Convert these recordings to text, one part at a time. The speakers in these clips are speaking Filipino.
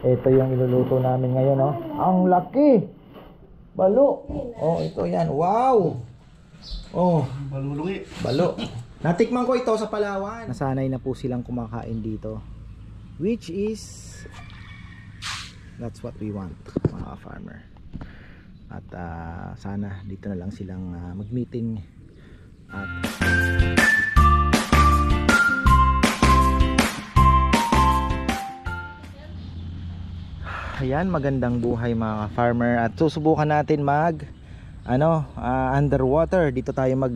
Ito yung iluluto namin ngayon, oh. Ang laki! Balo! Oh, ito yan. Wow! Oh, Baluluwi. balo. Natikman ko ito sa Palawan. Nasanay na po silang kumakain dito. Which is that's what we want, mga farmer. At sana dito na lang silang mag-meeting. At ayan, magandang buhay mga farmer. At susubukan natin mag underwater. Dito tayo mag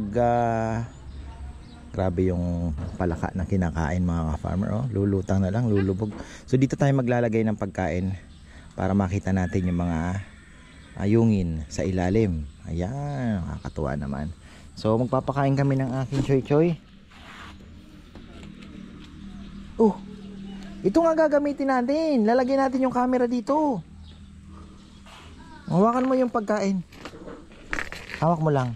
grabe yung palaka na kinakain mga farmer, oh. Lulutang na lang, lulubog. So dito tayo maglalagay ng pagkain para makita natin yung mga ayungin sa ilalim. Ayan, nakakatuwa naman. So magpapakain kami ng aking choy choy. Oh, ito nga gagamitin natin. Lalagyan natin yung camera dito. Hawakan mo yung pagkain. Hawak mo lang.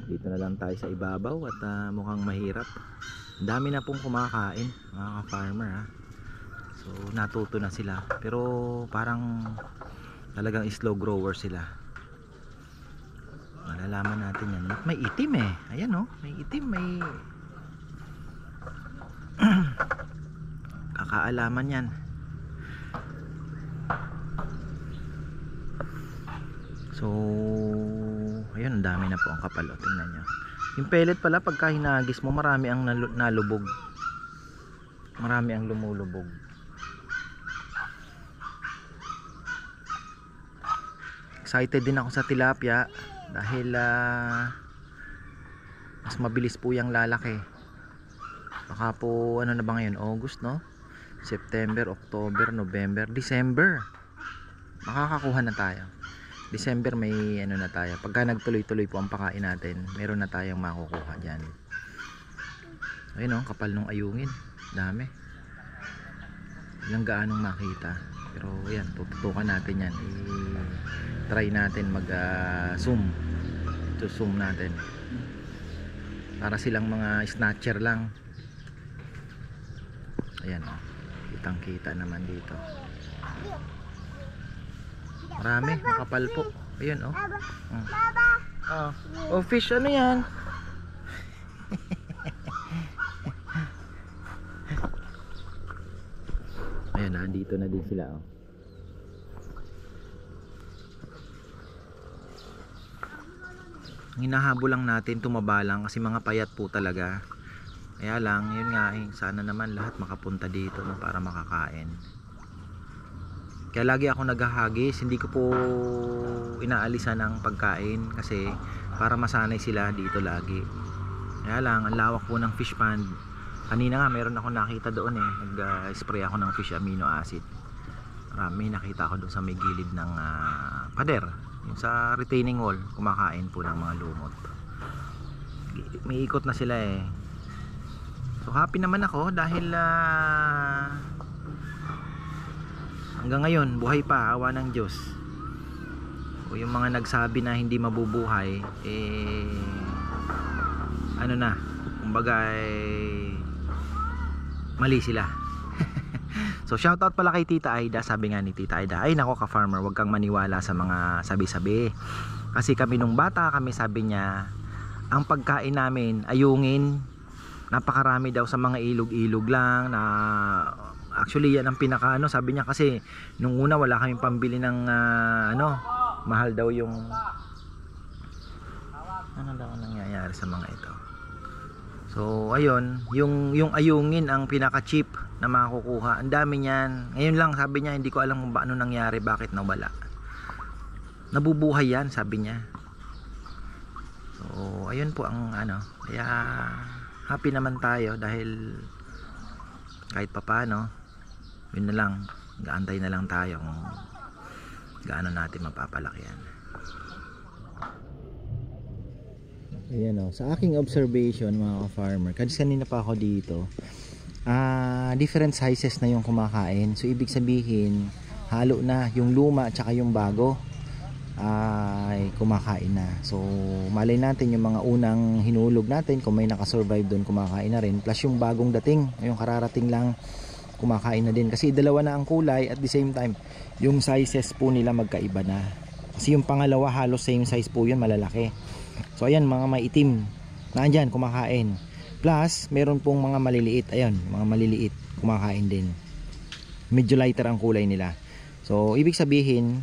Dito na lang tayo sa ibabaw at mukhang mahirap. Dami na pong kumakain mga farmer, ha. So natuto na sila, pero parang talagang slow grower sila. Malalaman natin yan. May itim eh. Ayan, oh, may itim, may kakaalaman yan. So ayun, ang dami na po ang kapal, oh. Tingnan nyo. Yung pellet pala, pagka hinagis mo, marami ang nalubog. Marami ang lumulubog. Excited din ako sa tilapia dahil mas mabilis po yung lalaki. Baka po ano na ba ngayon, August, no? September, October, November, December, makakakuha na tayo. December may ano na tayo. Pagka nagtuloy-tuloy po ang pakain natin, meron na tayong makukuha dyan. Ayun, oh, kapal nung ayungin. Dami. Ilang gaanong makita. Pero yan, tututukan natin yan. I-try natin mag zoom. To zoom natin. Para silang mga snatcher lang. Ayan, oh. Kitang kita naman dito. Marami, makapal po. Ayun, oh. Oh, fish, ano yan? Ayan, dito na din sila, oh. Hinahabol lang natin, tumaba lang kasi mga payat po talaga. Kaya lang, yun nga, sana naman lahat makapunta dito, no, para makakain. Kaya lagi ako naghahagis, hindi ko po inaalisan ng pagkain kasi para masanay sila dito lagi. Kaya lang, ang lawak po ng fish pond. Kanina nga meron ako nakita doon, nag-spray ako ng fish amino acid. Marami nakita ko doon sa may gilid ng pader, yung sa retaining wall, kumakain po ng mga lumot. May ikot na sila eh. So happy naman ako dahil hanggang ngayon buhay pa, awa ng Diyos. O yung mga nagsabi na hindi mabubuhay, ano na, kumbaga mali sila. So shoutout pala kay Tita Aida. Sabi nga ni Tita Aida, ay nako ka farmer, wag kang maniwala sa mga sabi-sabi. Kasi kami nung bata kami, sabi niya, ang pagkain namin ayungin, napakarami daw sa mga ilog-ilog lang na actually yan ang pinaka ano, sabi niya, kasi nung una wala kaming pambili ng mahal daw yung ano daw ang nangyayari sa mga ito. So ayun, yung ayungin ang pinaka cheap na makukuha. Ang dami niyan. Ngayon lang, sabi niya, hindi ko alam kung ano nangyari, bakit nawala. Nabubuhay yan, sabi niya. So ayun po ang ano, kaya happy naman tayo dahil kahit papaano, yun na lang, gaantay na lang tayo kung gaano natin mapapalaki yan. Ayan, oh, sa aking observation mga farmer, kasi kanina pa ako dito, different sizes na yung kumakain. So ibig sabihin, halo na yung luma at saka yung bago ay kumakain na. So malay natin yung mga unang hinulog natin, kung may nakasurvive doon, kumakain na rin, plus yung bagong dating, yung kararating lang kumakain na din kasi dalawa na ang kulay at the same time yung sizes po nila magkaiba na. Kasi yung pangalawa halos same size po yun, malalaki. So ayan, mga maitim na andyan kumakain. Plus meron pong mga maliliit, ayun, mga maliliit kumakain din. Medyo lighter ang kulay nila. So ibig sabihin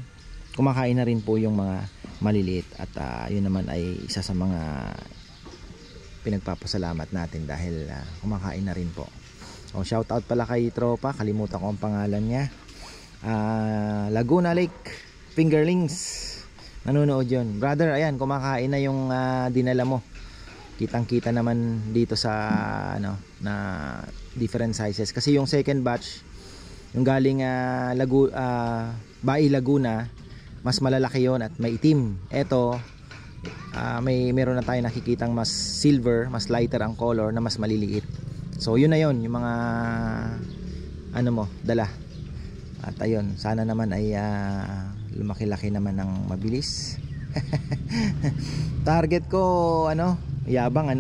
kumakain na rin po yung mga maliliit at yun naman ay isa sa mga pinagpapasalamat natin dahil kumakain na rin po. So shout out pala kay tropa, kalimutan ko ang pangalan niya. Laguna Lake Fingerlings, nanonood yun. Brother, ayan, kumakain na yung dinala mo. Kitang kita naman dito sa na different sizes kasi yung second batch yung galing Bai Laguna, mas malalaki yon at may itim. Eto meron na tayo nakikitang mas silver, mas lighter ang color na mas maliliit. So yun na yun, yung mga mo dala. At ayun, sana naman ay lumaki-laki naman ng mabilis. Target ko yabang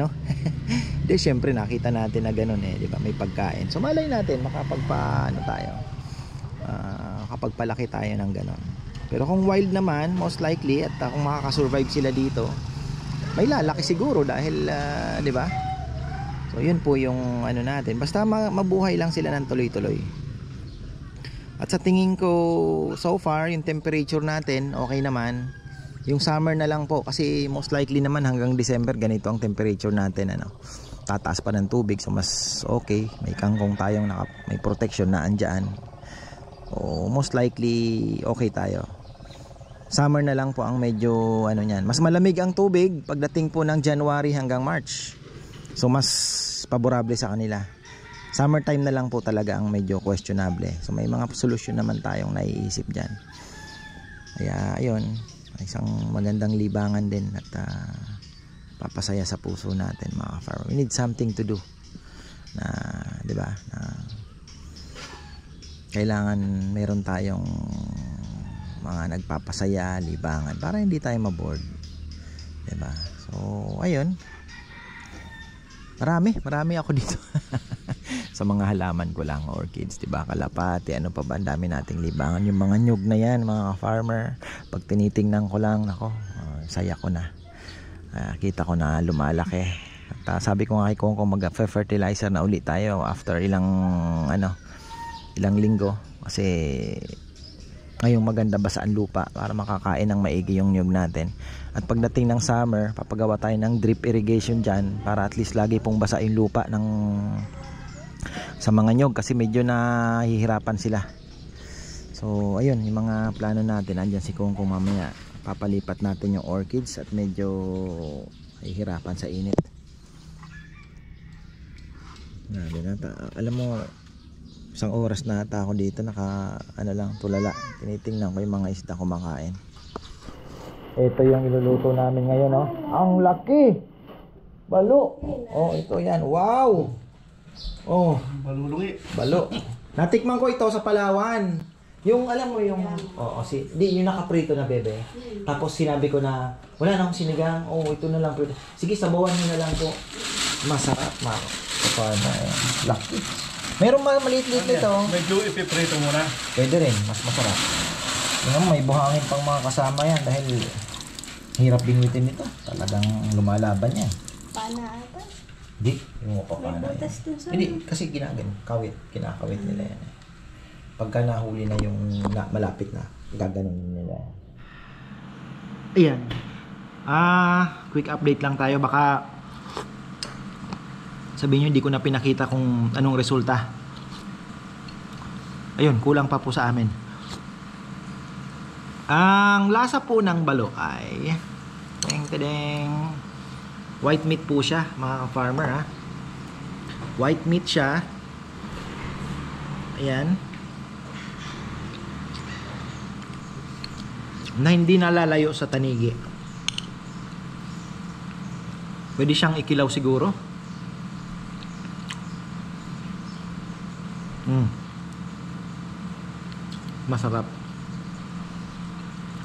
Di syempre nakita natin na ganun di ba, may pagkain. So malay natin tayo. Kapagpalaki tayo ng ganun. Pero kung wild naman, most likely at kung makakasurvive sila dito, may lalaki siguro dahil di ba? So yun po yung natin. Basta mabuhay lang sila ng tuloy-tuloy. At sa tingin ko so far yung temperature natin okay naman. Yung summer na lang po kasi most likely naman hanggang December ganito ang temperature natin tataas pa ng tubig, so mas okay. May kangkong tayong may protection na andyan. O most likely okay tayo. Summer na lang po ang medyo niyan. Mas malamig ang tubig pagdating po ng January hanggang March. So mas favorable sa kanila. Summertime na lang po talaga ang medyo questionable. So may mga solusyon naman tayong naiisip diyan. Kaya ayun, isang magandang libangan din at papasaya sa puso natin mga farmer. We need something to do na, 'di ba? Na kailangan meron tayong mga nagpapasaya, libangan para hindi tayo ma-bored. 'Di ba? So, ayun. Marami ako dito. Sa mga halaman ko lang, orchids, 'di ba? Kalapati, pa ba, ang dami nating libangan. Yung mga nyug na 'yan, mga farmer, pag tinitingnan ko lang, nako, saya ko na. Kita ko na lumalaki. At sabi ko nga kay Kong mag-fertilizer na ulit tayo after ilang linggo kasi ngayong maganda basa ang lupa para makakain ng maigi yung nyug natin. At pagdating ng summer, papagawa tayo ng drip irrigation dyan para at least lagi pong basa yung lupa sa mga nyug kasi medyo nahihirapan sila. So ayun, yung mga plano natin. Andyan si Kung mamaya papalipat natin yung orchids at medyo nahihirapan sa init. Alam mo, isang oras na ata ako dito tulala, tinitingnan ko yung mga isda kumakain. Ito yung iluluto namin ngayon ang laki, balo. Ito yan, wow. Balo. Natikman ko ito sa Palawan. Yung alam mo yung yung nakaprito na bebe. Tapos sinabi ko na wala na akong sinigang. Ito na lang pwede. Sige, sabawan niyo na lang po. Masarap, laki. Meron mga maliit-liit nito. Medyo ipiprito muna. Pwede rin, mas masarap. May buhangin pang mga kasama yan dahil hirap bingitin nito. Talagang lumalaban yan. Pana ata? Hindi, yung pana yan. Hindi, kasi kinakawit nila yan. Pagka nahuli na yung malapit na, gaganon nila. Ayan. Quick update lang tayo. Baka sabihin nyo hindi ko na pinakita kung anong resulta. Ayun, kulang pa po sa amin. Ang lasa po ng balo ay white meat po siya, mga farmer white meat siya. Ayan. Na hindi nalalayo sa tanigi. Pwede siyang ikilaw siguro. Masarap.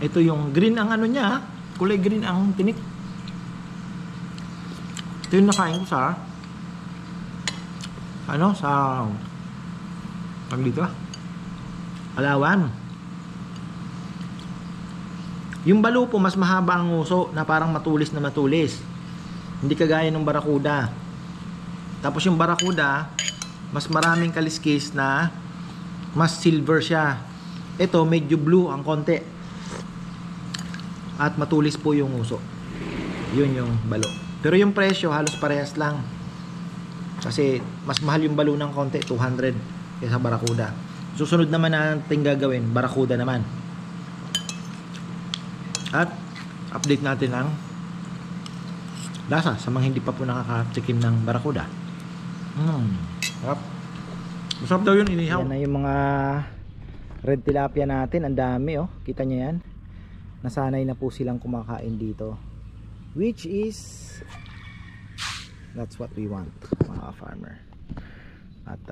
Ito yung green ang niya, kulay green ang tinik. Ito yung nakain ko sa Pag dito, Palawan. Yung balo po, mas mahaba ang nguso na parang matulis na matulis. Hindi kagaya ng barakuda. Tapos yung barakuda, mas maraming kaliskis na mas silver siya. Ito, medyo blue ang konti. At matulis po yung nguso. Yun yung balo. Pero yung presyo, halos parehas lang. Kasi mas mahal yung balo ng konti, 200 kaysa barakuda. Susunod naman natin gagawin, barakuda naman. At update natin ang lasa sa mga hindi pa po nakakatikim ng barakuda. Sarap. Masarap daw yun, inihaw. Yan na yung mga red tilapia natin. Ang dami, oh. Kita nyo yan. Nasanay na po silang kumakain dito. Which is, that's what we want, mga farmer. At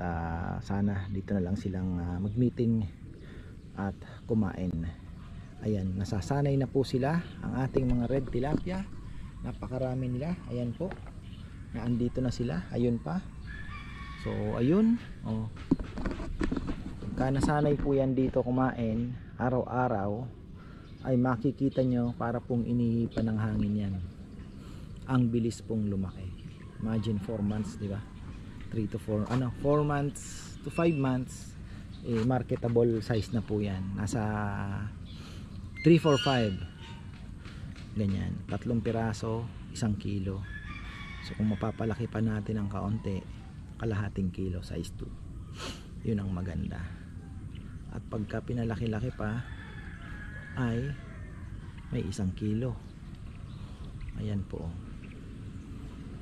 sana dito na lang silang mag-meeting at kumain. Ayan, nasasanay na po sila, ang ating mga red tilapia. Napakarami nila. Ayan po, naandito na sila. Ayun pa. So ayun, oh. Pagka nasanay po yan dito kumain araw-araw, ay makikita nyo para pong inihipan ng hangin yan. Ang bilis pong lumaki. Imagine 4 months, di ba? 3 to 4, 4 months to 5 months, marketable size na po yan. Nasa 3, 4, 5 ganyan, 3 piraso 1 kilo. So kung mapapalaki pa natin ng kaunti, kalahating kilo, size 2, yun ang maganda. At pagka pinalaki-laki pa, ay may 1 kilo. Ayan po.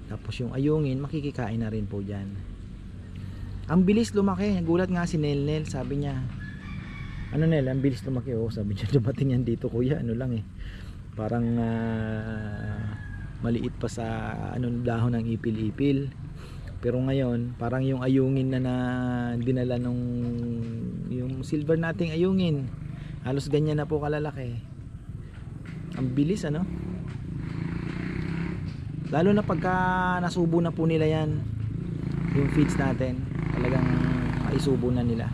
Tapos yung ayungin, makikikain na rin po dyan. Ang bilis lumaki. Nagulat nga si Nel, sabi niya, ano Nel, ang bilis lumaki. Oh, sabi niya, dumating yan dito kuya, ano lang eh, parang maliit pa sa dahon ng ipil-ipil. Pero ngayon, parang yung ayungin na dinala nung yung silver nating ayungin, halos ganyan na po kalalaki. Ang bilis, ano? Lalo na pagka nasubo na po nila yan, yung feeds natin, talagang maisubo na nila.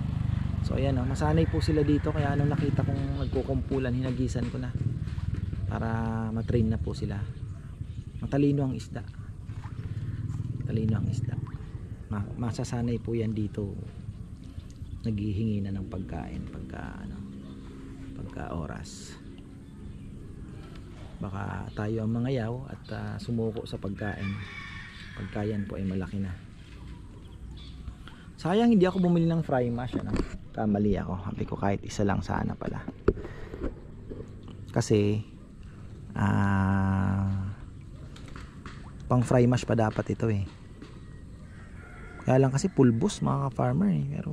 So ayan, masanay po sila dito. Kaya nung nakita kong nagkukumpulan, hinagisan ko na para matrain na po sila. Matalino ang isda. Matalino ang isda. Masasanay po yan dito. Naghihingi na ng pagkain pagka oras. Baka tayo ang mangayaw at sumuko sa pagkain pagka yan po ay malaki na. Sayang hindi ako bumili ng fry mash, ano? Kamali ako. Sabi ko kahit isa lang sana pala. Kasi pang fry mash pa dapat ito eh. Kaya lang kasi pulbos mga farmer eh. Pero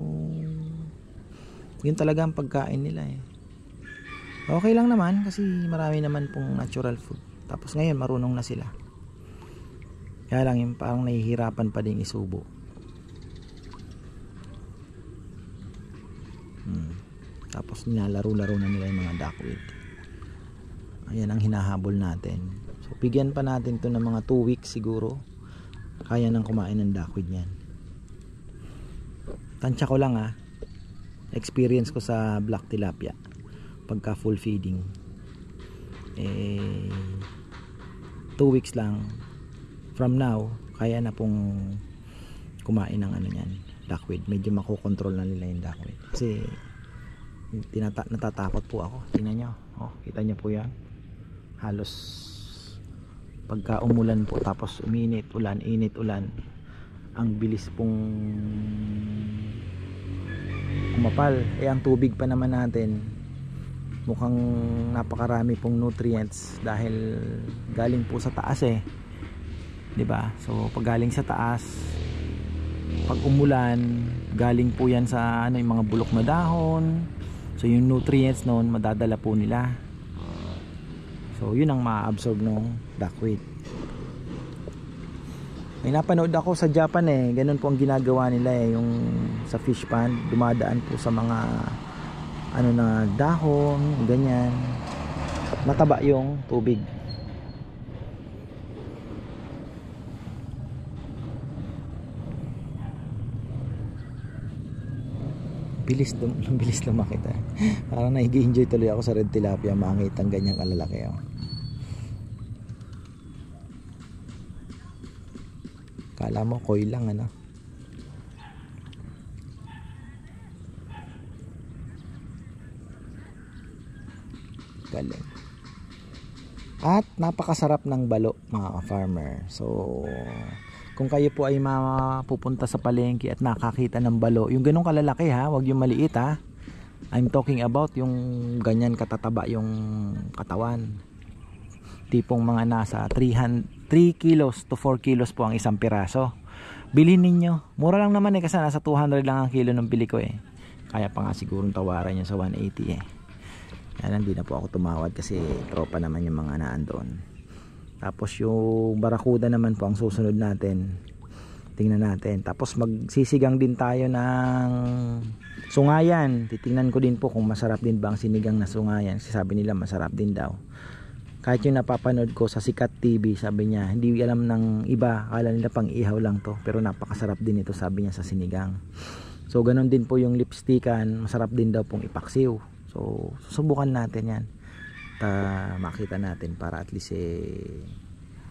yun talaga ang pagkain nila eh. Okay lang naman kasi marami naman pong natural food. Tapos ngayon marunong na sila. Kaya lang yung parang nahihirapan pa din isubo. Tapos nilalaro-laro na nila yung mga duckweed. Ayan ang hinahabol natin. So bigyan pa natin to ng mga 2 weeks siguro. Kaya nang kumain ng duckweed niyan. Tansya ko lang experience ko sa black tilapia pagka full feeding 2 weeks lang from now, kaya na pong kumain ng duckweed. Medyo makokontrol na nila yung duckweed kasi natatakot po ako. Tingnan nyo, kita nyo po yan, halos pagka umulan po tapos uminit ulan, init ulan, ang bilis pong kumapal. Ang tubig pa naman natin mukhang napakarami pong nutrients dahil galing po sa taas eh, 'di ba? So pag galing sa taas, pag umulan, galing po yan sa yung mga bulok na dahon. So yung nutrients noon madadala po nila. So yun ang ma-absorb ng duckweed. May napanood ako sa Japan eh, ganun po ang ginagawa nila eh, yung sa fish pond, dumadaan po sa mga na dahon, ganyan. Mataba yung tubig. bilis lumakit eh. Parang nag-enjoy tuloy ako sa red tilapia, makita ang ganyang kalalaki oh. Kala mo koi lang ano. Galing. At napakasarap ng balo mga ka-farmer. So kung kayo po ay mapupunta sa palengke at nakakita ng balo, yung ganun kalalaki ha, wag yung maliit ha. I'm talking about yung ganyan katataba yung katawan. Tipong mga nasa 3 kilos to 4 kilos po ang isang piraso. Bilhin ninyo. Mura lang naman eh, kasi nasa 200 lang ang kilo ng bili ko eh. Kaya pa nga sigurong tawaran nyo sa 180 eh. Yan, hindi na po ako tumawad kasi tropa naman yung mga naandoon. Tapos yung barakuda naman po ang susunod natin. Tingnan natin. Tapos magsisigang din tayo ng sungayan. Titingnan ko din po kung masarap din ba ang sinigang na sungayan. Kasi sabi nila masarap din daw. Kahit yung napapanood ko sa Sikat TV, sabi niya hindi alam ng iba, akala nila pang ihaw lang to, pero napakasarap din ito, sabi niya, sa sinigang. So ganun din po yung lipstickan, masarap din daw pong ipaksiw. So susubukan natin yan. Makita natin para at least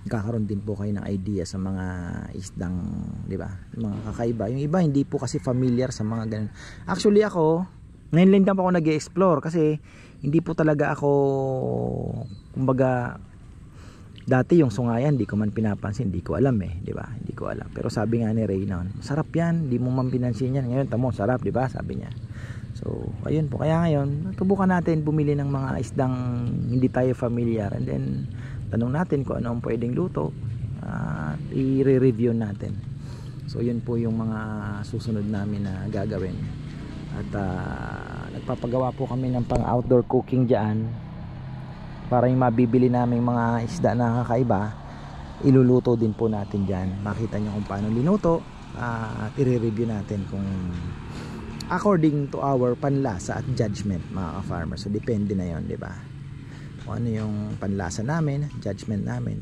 kakaroon din po kayo ng idea sa mga isdang, di ba? Mga kakaiba. Yung iba hindi po kasi familiar sa mga ganun. Actually ako, ngayon lang po ako nag-explore kasi hindi po talaga ako, kumbaga, dati yung sungayan hindi ko man pinapansin, hindi ko alam eh, di ba? Hindi ko alam. Pero sabi nga ni Ray noon, masarap yan, hindi mo man pinansin yan. Ngayon tamo, sarap, di ba? Sabi niya. So, ayun po. Kaya ngayon, tubukan natin bumili ng mga isdang hindi tayo familiar, and then tanong natin kung ano ang pwedeng luto at i-review natin. So, yun po yung mga susunod namin na gagawin. At nagpapagawa po kami ng pang outdoor cooking dyan para yung mabibili namin mga isda na kakaiba, iluluto din po natin dyan. Makita nyo kung paano linuto at i-review natin kung according to our panlasa at judgment mga ka-farmer. So depende na yon, di ba? Kung ano yung panlasa namin, judgment namin,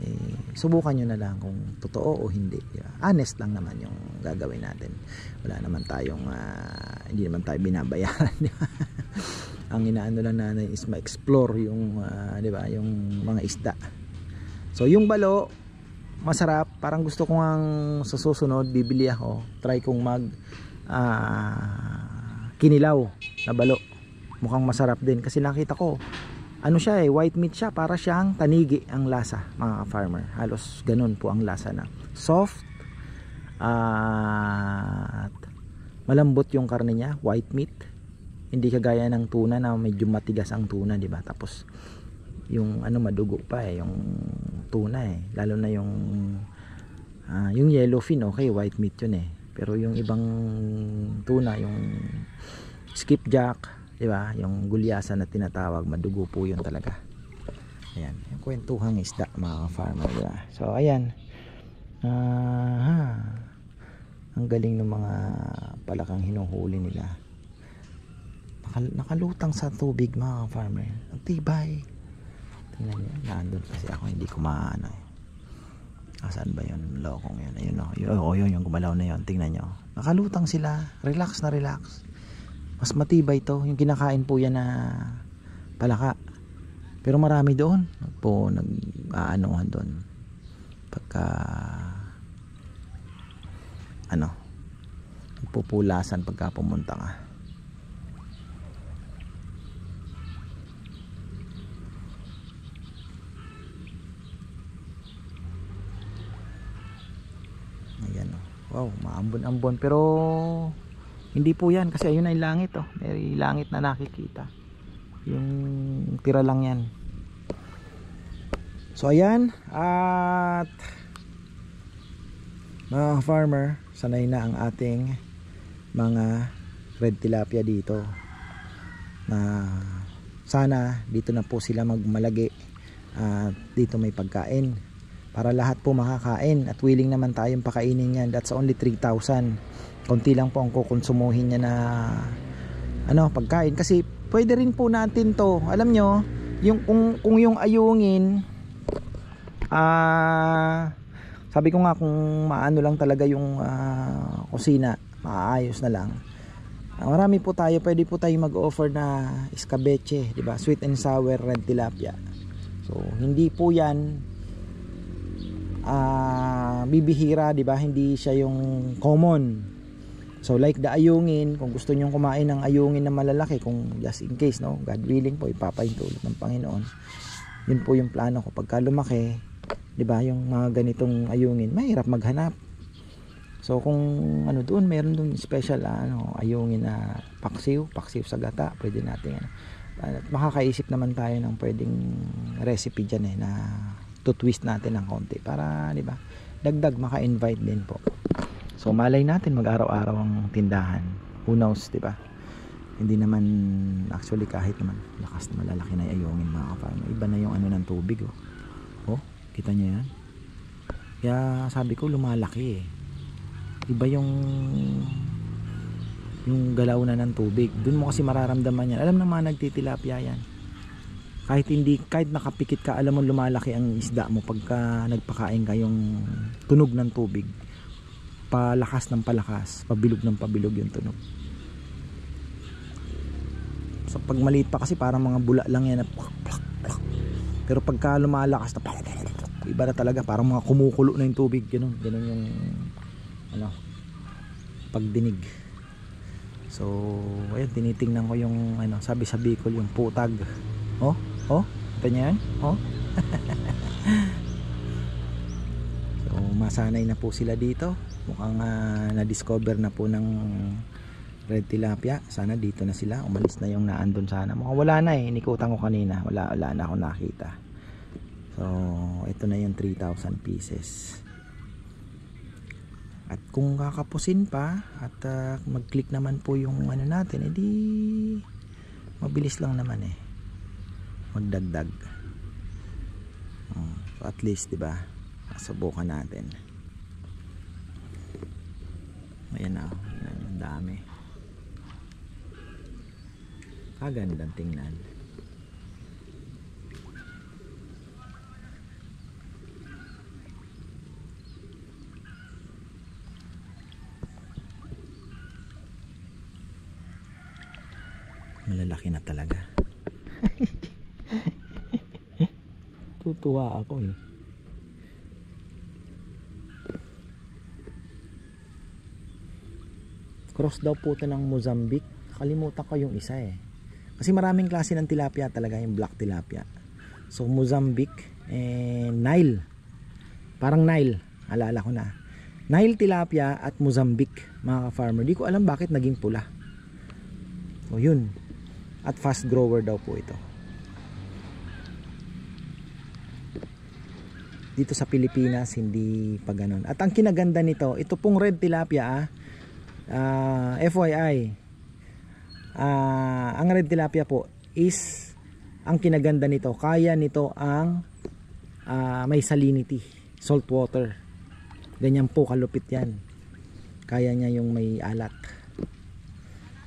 subukan nyo na lang kung totoo o hindi, diba? Honest lang naman yung gagawin natin. Wala naman tayong hindi naman tayo binabayaran, diba? Ang inaano lang natin is ma-explore yung diba, yung mga isda. So yung balo masarap, parang gusto ko ang sa susunod bibili ako, try kong mag kinilaw na balo. Mukhang masarap din kasi nakita ko ano siya white meat siya, para siyang tanigi ang lasa mga farmer. Halos ganun po ang lasa na soft at malambot yung karne niya, white meat. Hindi kagaya ng tuna na medyo matigas ang tuna, di ba? Tapos yung ano madugo pa yung tuna lalo na yung yellowfin, okay, white meat yun pero yung ibang tuna, yung skipjack, di ba, yung gulyasan na tinatawag, madugo po yun talaga. Ayan, yung kwentuhang isda mga farmer, di ba? So ayan, ang galing ng mga palakang hinuhuli nila. Nakalutang sa tubig mga farmer, ang tibay. Tingnan nyo, nandun kasi ako, hindi ko maano saan ba yun, lokong yun, ayun yung gumalaw na yun, tingnan nyo, nakalutang sila, relax na relax. Mas matibay to, yung kinakain po yan na palaka, pero marami doon po nag-aanohan doon pagka nagpupulasan pagka pumunta ka. Ayan, wow, maambon-ambon, pero hindi po yan kasi ayun ay langit may langit na nakikita, yung tira lang yan. So ayan, at mga farmer, sanay na ang ating mga red tilapia dito, na sana dito na po sila magmalagi at dito may pagkain para lahat po makakain, at willing naman tayong pakainin yan. That's only 3,000. Konti lang po ang kukonsumuhin niya na pagkain, kasi pwede rin po natin to, alam nyo, yung kung yung ayungin, sabi ko nga, kung maano lang talaga yung kusina, maayos na lang, Marami po tayo, pwede po tayo mag-offer na escabeche, di ba? Sweet and sour red tilapia. So hindi po yan bibihira, di ba? Hindi siya yung common. So like the ayungin, kung gusto niyo kumain ng ayungin na malalaki, kung just in case, no, God willing po, ipapahintulot ng Panginoon. Yun po yung plano ko pagka lumaki, di ba? Yung mga ganitong ayungin, mahirap maghanap. So kung ano doon, meron doon special ayungin na paksiw sa gata, pwede natin at makakaisip naman tayo ng pwedeng recipe diyan na to-twist natin ng konti para, di ba, dagdag maka-invite din po. So malay natin mag-araw-araw ang tindahan. Who knows, di ba? Hindi naman actually kahit naman lakas na malalaki na ayungin mga ka-farmer. Iba na yung ng tubig, oh. Oh, kita niyo 'yan? Kaya sabi ko lumalaki eh. Iba yung galaw na ng tubig. Doon mo kasi mararamdaman yan. Alam ng mga nagtitilapia yan. Kahit nakapikit ka, alam mo lumalaki ang isda mo pagka nagpakain ka yung tunog ng tubig. Palakas ng palakas, pabilog ng pabilog yung tunog. So pag maliit pa kasi parang mga bula lang yan na plak, plak, plak. Pero pagka lumalakas na iba na talaga, parang mga kumukulo na yung tubig. Ganun yung pagdinig. So ayun, tinitingnan ko yung sabi sa Bicol, yung putag. Oh, ito niya yan. Oh. So masanay na po sila dito. Mukhang na-discover na po ng red tilapia. Sana dito na sila, umalis na yung naandun sana. Mukhang wala na eh, inikutan ko kanina, wala na ako nakita. So ito na yung 3,000 pieces. At kung kakapusin pa at mag-click naman po yung natin, edi mabilis lang naman eh magdagdag. So at least, di ba, subukan natin. Ayan na, yan yung dami. Kagandang tingnan. Malalaki na talaga. Tutuwa ako eh. Cross daw po ito ng Mozambique. Kalimutan ko yung isa eh. Kasi maraming klase ng tilapia talaga, yung black tilapia. So Mozambique and Nile. Parang Nile, alala ko na. Nile tilapia at Mozambique, mga ka-farmer. Di ko alam bakit naging pula. So yun. At fast grower daw po ito. Dito sa Pilipinas hindi pa ganun. At ang kinaganda nito, ito pong red tilapia FYI, ang red tilapia po is, ang kinaganda nito, kaya nito ang may salinity, salt water. Ganyan po kalupit yan. Kaya niya yung may alat.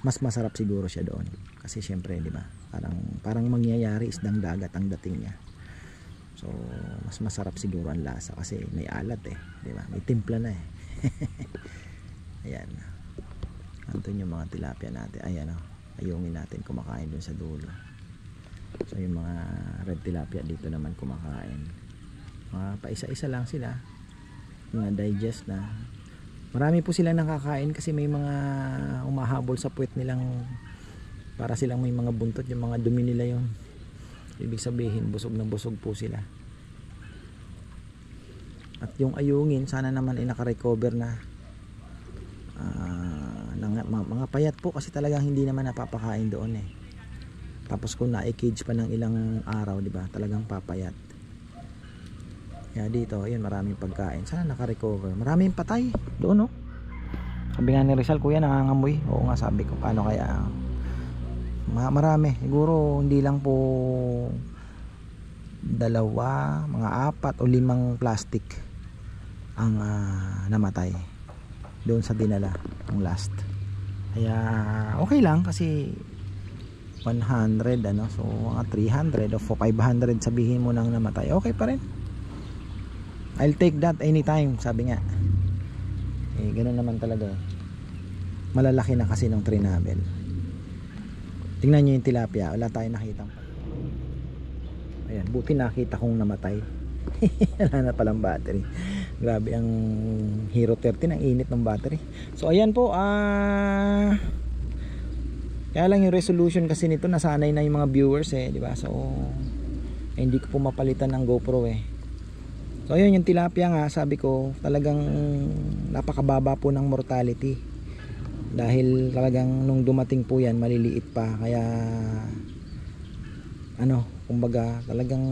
Mas masarap siguro siya doon. Kasi syempre, di ba? Parang mangyayari isdang dagat ang dating niya. So, mas masarap siguro ang lasa kasi may alat eh, di ba? May timpla na eh. Ayan. Andun yung mga tilapia natin. Ayan oh. Ayungin natin kumakain dun sa dulo. So, yung mga red tilapia dito naman kumakain. Mga paisa-isa lang sila. Mga digest na. Marami po silang nakakain kasi may mga umahabol sa puwet nilang, para silang may mga buntot, yung mga dumi nila yun. Ibig sabihin busog na busog po sila. At yung ayungin sana naman ay naka-recover na mga payat po kasi talagang hindi naman napapakain doon eh. Tapos kung na-cage pa ng ilang araw, di ba, talagang papayat. Kaya dito, ayun, maraming pagkain. Sana naka-recover. Maraming patay doon, no? Sabi nga ni Rizal, kuya, nangangamoy. Oo nga, sabi ko, paano kaya? Marami. Siguro, hindi lang po 2, mga 4 o 5 plastic ang namatay doon sa dinala, ang last. Kaya, okay lang kasi 100, so mga 300 o 500 sabihin mo nang namatay, okay pa rin. I'll take that anytime, sabi nga. Eh, ganoon naman talaga eh. malalaki na kasi ng trinabel. Tingnan nyo yung tilapia, wala tayong nakitang. Ayan, buti nakita kong namatay. Wala na palang battery. Grabe ang Hero 13, ang init ng battery. So ayan po, kaya lang yung resolution kasi nito nasanay na yung mga viewers di ba? So hindi ko po mapalitan ng GoPro So ayun yung tilapia nga, sabi ko talagang napakababa po ng mortality. Dahil talagang nung dumating po yan maliliit pa, kaya kumbaga talagang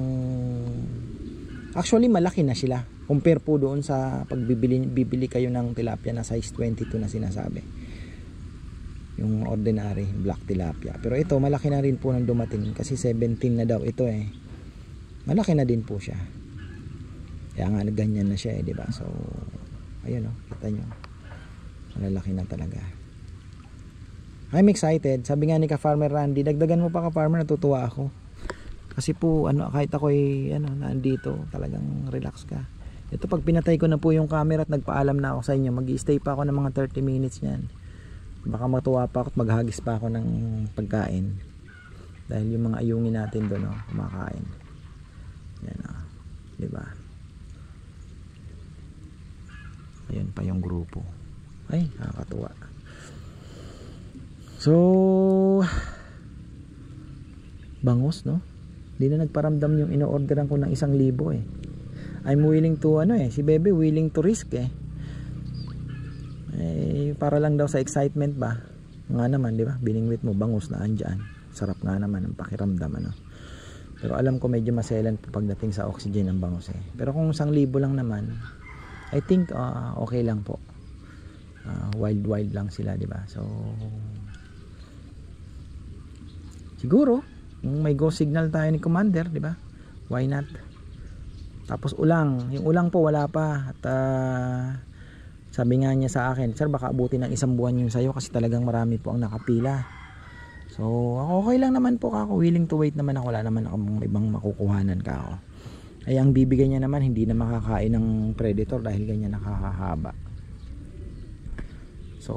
actually malaki na sila compare po doon sa bibili kayo ng tilapia na size 22 na sinasabi, yung ordinary black tilapia. Pero ito malaki na rin po nang dumating kasi 17 na daw ito malaki na din po siya, kaya nga ganyan na siya diba? So ayun kita nyo, malalaki na talaga. I'm excited. Sabi nga ni ka-farmer Randy, dagdagan mo pa ka-farmer, natutuwa ako. Kasi po kahit ako nandito, talagang relax ka. Ito pag pinatay ko na po yung camera at nagpaalam na ako sa inyo, mag-i-stay pa ako ng mga 30 minutes niyan. Baka matuwa pa ako at maghagis pa ako ng pagkain. Dahil yung mga ayungin natin doon kumakain. Yan di ba? Ayun pa yung grupo. Ay, nakakatuwa. So bangus hindi na nagparamdam yung ino-orderan ko ng 1,000 I'm willing to si Bebe willing to risk para lang daw sa excitement ba nga naman, di ba? Biningwit mo bangus na andyan, sarap nga naman ang pakiramdam pero alam ko medyo maselan po pagdating sa oxygen ng bangus pero kung 1,000 lang naman, I think okay lang po. Wild lang sila, di ba? So siguro yung may go signal tayo ni Commander, di ba? Why not? Tapos ulang, yung ulang po wala pa at sabi nga niya sa akin, sir baka abutin ng 1 buwan yung sayo kasi talagang marami po ang nakapila. So okay lang naman po ako, willing to wait naman ako, wala naman akong ibang makukuhanan ka ako. Ay ang bibigyan niya naman hindi na makakain ng predator dahil ganyan nakakahaba. So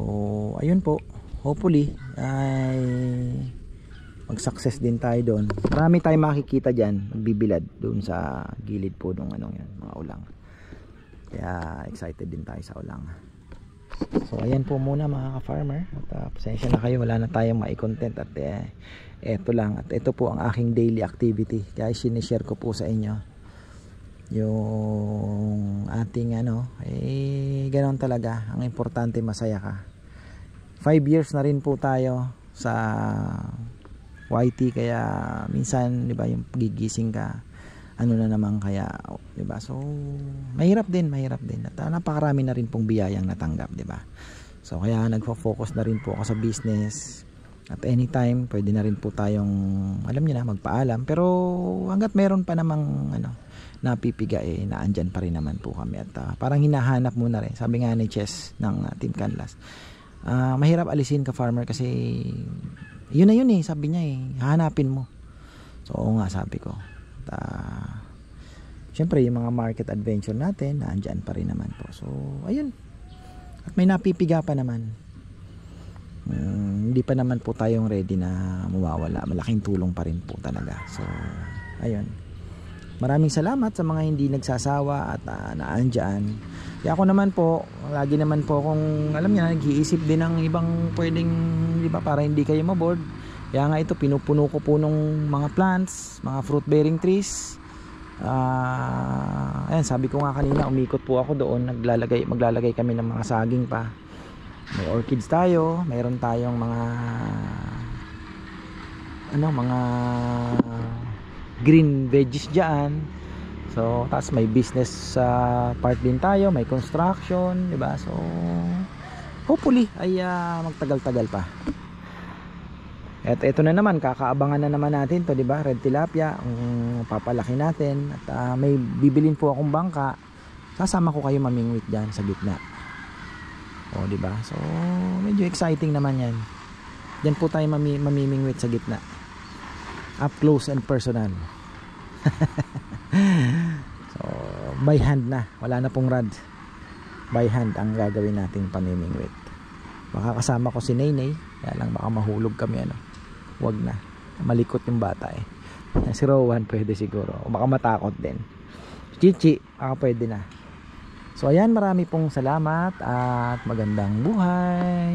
ayun po, hopefully ay mag-success din tayo doon. Marami tayong makikita dyan, magbibilad doon sa gilid po ng mga ulang. Kaya excited din tayo sa ulang. So ayan po muna mga ka-farmer. At pasensya na kayo, wala na tayong mai-content at eto lang. At ito po ang aking daily activity. Kaya sinishare ko po sa inyo yung ating ganoon talaga. Ang importante masaya ka. 5 years na rin po tayo sa YT, kaya minsan 'di ba yung gigising ka na naman kaya 'di ba? So mahirap din at napakarami na rin pong biyayang natanggap, 'di ba? So kaya nagfo-focus na rin po ako sa business at anytime pwede na rin po tayong alam niyo na magpaalam, pero hangga't meron pa namang napipiga naandyan pa rin naman po kami at parang hinahanap mo na rin. Sabi nga ni Chess ng Team Canlas, mahirap alisin ka farmer kasi yun na yun sabi niya hahanapin mo. So oo nga, sabi ko. Syempre yung mga market adventure natin naandyan pa rin naman po. So ayun, at may napipiga pa naman. Hindi pa naman po tayong ready na mawawala. Malaking tulong pa rin po talaga. So ayun, maraming salamat sa mga hindi nagsasawa at naandyan. Kaya ako naman po, lagi naman po akong alam niya, nag-iisip din ng ibang pwedeng, di ba, para hindi kayo maboard. Kaya nga ito, pinupuno ko po ng mga plants, mga fruit bearing trees. Ayan, sabi ko nga kanina, umikot po ako doon, maglalagay kami ng mga saging pa. May orchids tayo, mayroon tayong mga mga green veggies diyan. So, tapos may business part din tayo, may construction, 'di ba? So, hopefully ay magtagal-tagal pa. At ito na naman, kakaabangan na naman natin 'to, 'di ba? Red tilapia, papalaki natin at may bibilin po akong bangka. Sasama ko kayo mamingwit diyan sa gitna. O, 'di ba? So, medyo exciting naman 'yan. Diyan po tayo mamimingwit sa gitna. Up close and personal. So by hand na, wala na pong rod, by hand ang gagawin nating pamimingwit. Baka kasama ko si Naynay, kaya lang baka mahulog kami ano. Wag na, malikot yung bata eh. Si Rowan pwede siguro, o baka matakot din. Chichi, baka pwede na. So ayan, marami pong salamat at magandang buhay.